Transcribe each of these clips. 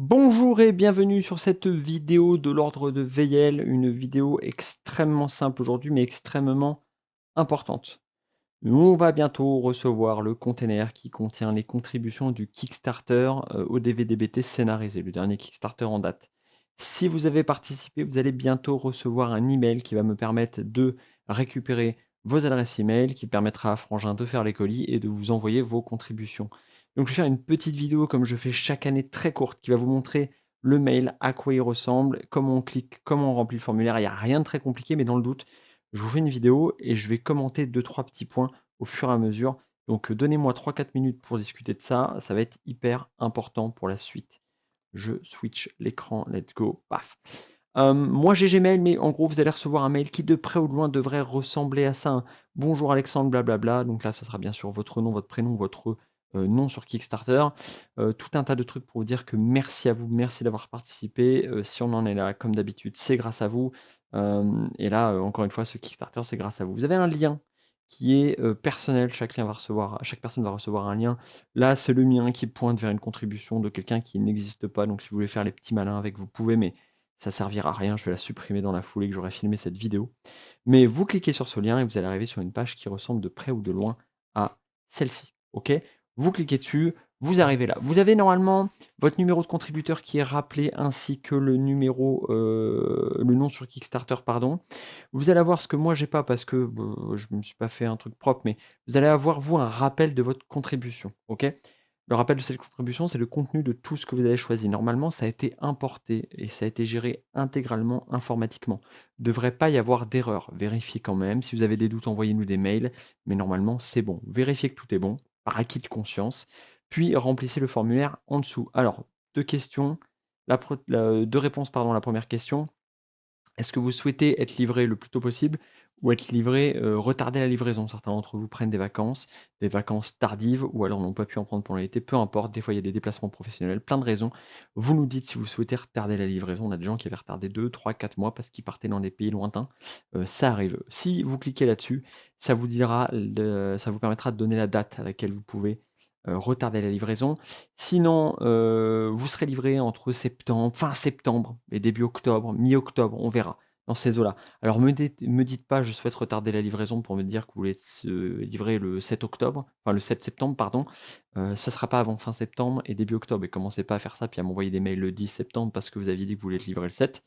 Bonjour et bienvenue sur cette vidéo de l'ordre de VL, une vidéo extrêmement simple aujourd'hui, mais extrêmement importante. On va bientôt recevoir le container qui contient les contributions du Kickstarter au DVDBT scénarisé, le dernier Kickstarter en date. Si vous avez participé, vous allez bientôt recevoir un email qui va me permettre de récupérer vos adresses email, qui permettra à Frangin de faire les colis et de vous envoyer vos contributions. Donc je vais faire une petite vidéo comme je fais chaque année très courte qui va vous montrer le mail, à quoi il ressemble, comment on clique, comment on remplit le formulaire. Il n'y a rien de très compliqué, mais dans le doute, je vous fais une vidéo et je vais commenter deux trois petits points au fur et à mesure. Donc, donnez-moi 3-4 minutes pour discuter de ça. Ça va être hyper important pour la suite. Je switch l'écran, let's go, paf. Moi j'ai Gmail, mais en gros vous allez recevoir un mail qui de près ou de loin devrait ressembler à ça, hein. Bonjour Alexandre, blablabla. Donc là, ça sera bien sûr votre nom, votre prénom, votre nom sur Kickstarter. Tout un tas de trucs pour vous dire que merci à vous, merci d'avoir participé. Si on en est là, comme d'habitude, c'est grâce à vous. Et là, encore une fois, ce Kickstarter, c'est grâce à vous. Vous avez un lien qui est personnel. Chaque personne va recevoir un lien. Là, c'est le mien qui pointe vers une contribution de quelqu'un qui n'existe pas. Donc si vous voulez faire les petits malins avec, vous pouvez, mais ça servira à rien. Je vais la supprimer dans la foulée que j'aurai filmé cette vidéo. Mais vous cliquez sur ce lien et vous allez arriver sur une page qui ressemble de près ou de loin à celle-ci. OK? Vous cliquez dessus, vous arrivez là. Vous avez normalement votre numéro de contributeur qui est rappelé ainsi que le numéro, le nom sur Kickstarter, pardon. Vous allez avoir ce que moi j'ai pas parce que, je me suis pas fait un truc propre, mais vous allez avoir vous un rappel de votre contribution. OK? Le rappel de cette contribution, c'est le contenu de tout ce que vous avez choisi. Normalement, ça a été importé et ça a été géré intégralement informatiquement. Devrait pas y avoir d'erreur. Vérifiez quand même. Si vous avez des doutes, envoyez-nous des mails, mais normalement, c'est bon. Vérifiez que tout est bon, par acquis de conscience, puis remplissez le formulaire en dessous. Alors, 2 questions, 2 réponses, pardon. La première question: est-ce que vous souhaitez être livré le plus tôt possible ou être livré, retarder la livraison? Certains d'entre vous prennent des vacances tardives ou alors n'ont pas pu en prendre pendant l'été, peu importe, des fois il y a des déplacements professionnels, plein de raisons. Vous nous dites si vous souhaitez retarder la livraison. On a des gens qui avaient retardé 2, 3, 4 mois parce qu'ils partaient dans des pays lointains, ça arrive. Si vous cliquez là-dessus, ça vous permettra de donner la date à laquelle vous pouvez, retarder la livraison. Sinon, vous serez livré entre septembre, fin septembre et début octobre, mi-octobre, on verra, dans ces eaux-là. Alors me dites pas: «Je souhaite retarder la livraison» pour me dire que vous voulez être livré le 7 octobre, enfin le 7 septembre pardon. Ça sera pas avant fin septembre et début octobre et commencez pas à faire ça, puis à m'envoyer des mails le 10 septembre parce que vous aviez dit que vous vouliez être livré le 7.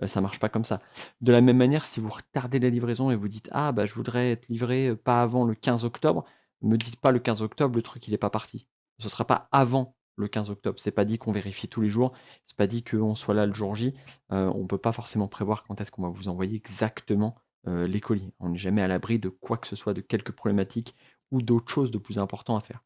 Ça marche pas comme ça. De la même manière, si vous retardez la livraison et vous dites: «Ah bah, je voudrais être livré, pas avant le 15 octobre», me dites pas le 15 octobre, le truc il est pas parti. Ce sera pas avant le 15 octobre. C'est pas dit qu'on vérifie tous les jours, c'est pas dit qu'on soit là le jour J. On peut pas forcément prévoir quand est-ce qu'on va vous envoyer exactement, les colis. On n'est jamais à l'abri de quoi que ce soit, de quelques problématiques ou d'autres choses de plus important à faire.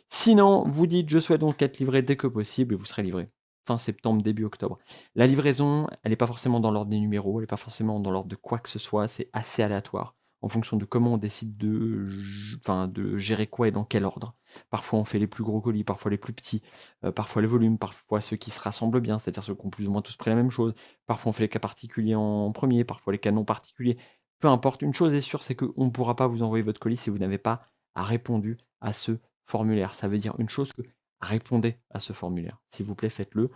Sinon, vous dites: «Je souhaite donc être livré dès que possible» et vous serez livré fin septembre, début octobre. La livraison, elle est pas forcément dans l'ordre des numéros, elle est pas forcément dans l'ordre de quoi que ce soit, c'est assez aléatoire en fonction de comment on décide de gérer quoi et dans quel ordre. Parfois, on fait les plus gros colis, parfois les plus petits, parfois les volumes, parfois ceux qui se rassemblent bien, c'est-à-dire ceux qui ont plus ou moins tous pris la même chose. Parfois, on fait les cas particuliers en premier, parfois les cas non particuliers. Peu importe, une chose est sûre, c'est qu'on ne pourra pas vous envoyer votre colis si vous n'avez pas répondu à ce formulaire. Ça veut dire une chose que répondez à ce formulaire. S'il vous plaît, faites-le.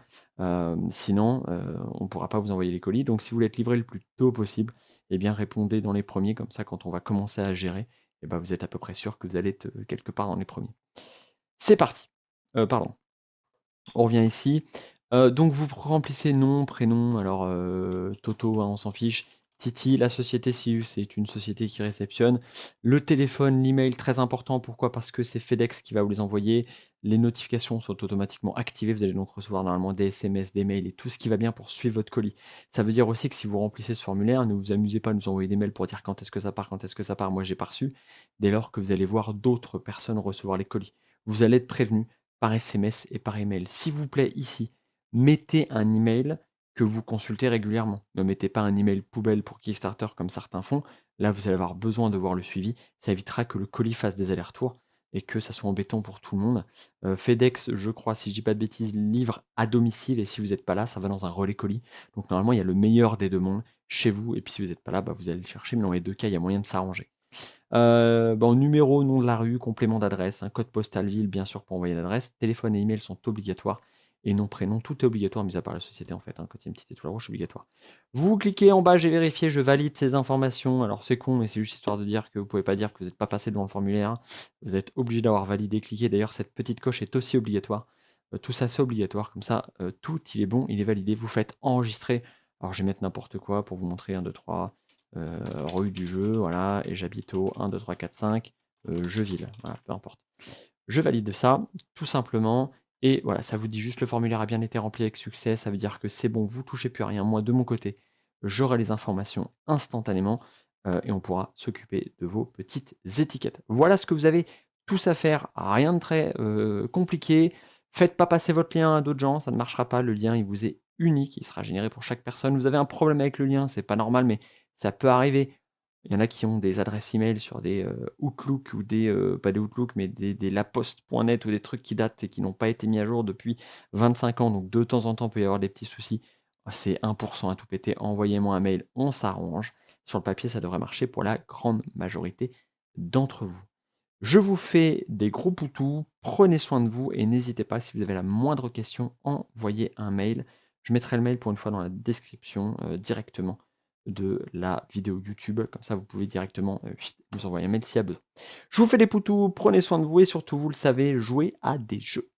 Sinon, on ne pourra pas vous envoyer les colis. Donc si vous voulez être livré le plus tôt possible, eh bien répondez dans les premiers, comme ça quand on va commencer à gérer, eh ben, vous êtes à peu près sûr que vous allez être, quelque part dans les premiers. C'est parti. Pardon. On revient ici. Donc vous remplissez nom, prénom, alors, Toto, hein, on s'en fiche. Titi, la société Sius, c'est une société qui réceptionne. Le téléphone, l'email, très important. Pourquoi? Parce que c'est FedEx qui va vous les envoyer. Les notifications sont automatiquement activées. Vous allez donc recevoir normalement des SMS, des mails et tout ce qui va bien pour suivre votre colis. Ça veut dire aussi que si vous remplissez ce formulaire, ne vous amusez pas à nous envoyer des mails pour dire quand est-ce que ça part, quand est-ce que ça part. Moi, j'ai pas reçu. Dès lors que vous allez voir d'autres personnes recevoir les colis. Vous allez être prévenu par SMS et par email. S'il vous plaît, ici, mettez un email que vous consultez régulièrement. Ne mettez pas un email poubelle pour Kickstarter comme certains font. Là, vous allez avoir besoin de voir le suivi. Ça évitera que le colis fasse des allers-retours et que ça soit embêtant pour tout le monde. FedEx, je crois, si je dis pas de bêtises, livre à domicile et si vous n'êtes pas là, ça va dans un relais colis. Donc normalement, il y a le meilleur des deux mondes chez vous et puis si vous n'êtes pas là, bah, vous allez le chercher, mais dans les deux cas, il y a moyen de s'arranger. Numéro, nom de la rue, complément d'adresse, un code postal ville, bien sûr, pour envoyer l'adresse. Téléphone et email sont obligatoires et nom, prénom, tout est obligatoire, mis à part la société en fait, hein, quand il y a une petite étoile rouge, c'est obligatoire. Vous cliquez en bas, j'ai vérifié, je valide ces informations. Alors c'est con, mais c'est juste histoire de dire que vous pouvez pas dire que vous n'êtes pas passé devant le formulaire. Vous êtes obligé d'avoir validé, cliqué. D'ailleurs, cette petite coche est aussi obligatoire. Tout ça, c'est obligatoire. Comme ça, tout, il est bon, il est validé. Vous faites enregistrer. Alors je vais mettre n'importe quoi pour vous montrer 1, 2, 3, rue du jeu, voilà, et j'habite au 1, 2, 3, 4, 5, Jeux-Ville, voilà, peu importe. Je valide ça, tout simplement, et voilà, ça vous dit juste: «Le formulaire a bien été rempli avec succès», ça veut dire que c'est bon, vous touchez plus à rien. Moi, de mon côté, j'aurai les informations instantanément, et on pourra s'occuper de vos petites étiquettes. Voilà ce que vous avez tous à faire, rien de très, compliqué. Faites pas passer votre lien à d'autres gens, ça ne marchera pas. Le lien, il vous est unique, il sera généré pour chaque personne. Vous avez un problème avec le lien, c'est pas normal, mais ça peut arriver. Il y en a qui ont des adresses email sur des, Outlook ou des, pas des Outlook, mais des laposte.net ou des trucs qui datent et qui n'ont pas été mis à jour depuis 25 ans, donc de temps en temps, il peut y avoir des petits soucis. C'est 1 à tout péter, envoyez-moi un mail, on s'arrange. Sur le papier, ça devrait marcher pour la grande majorité d'entre vous. Je vous fais des gros poutous, prenez soin de vous et n'hésitez pas, si vous avez la moindre question, envoyez un mail. Je mettrai le mail pour une fois dans la description, directement de la vidéo YouTube. Comme ça, vous pouvez directement, nous envoyer un mail s'il y a besoin. Je vous fais des poutous, prenez soin de vous et surtout, vous le savez, jouez à des jeux.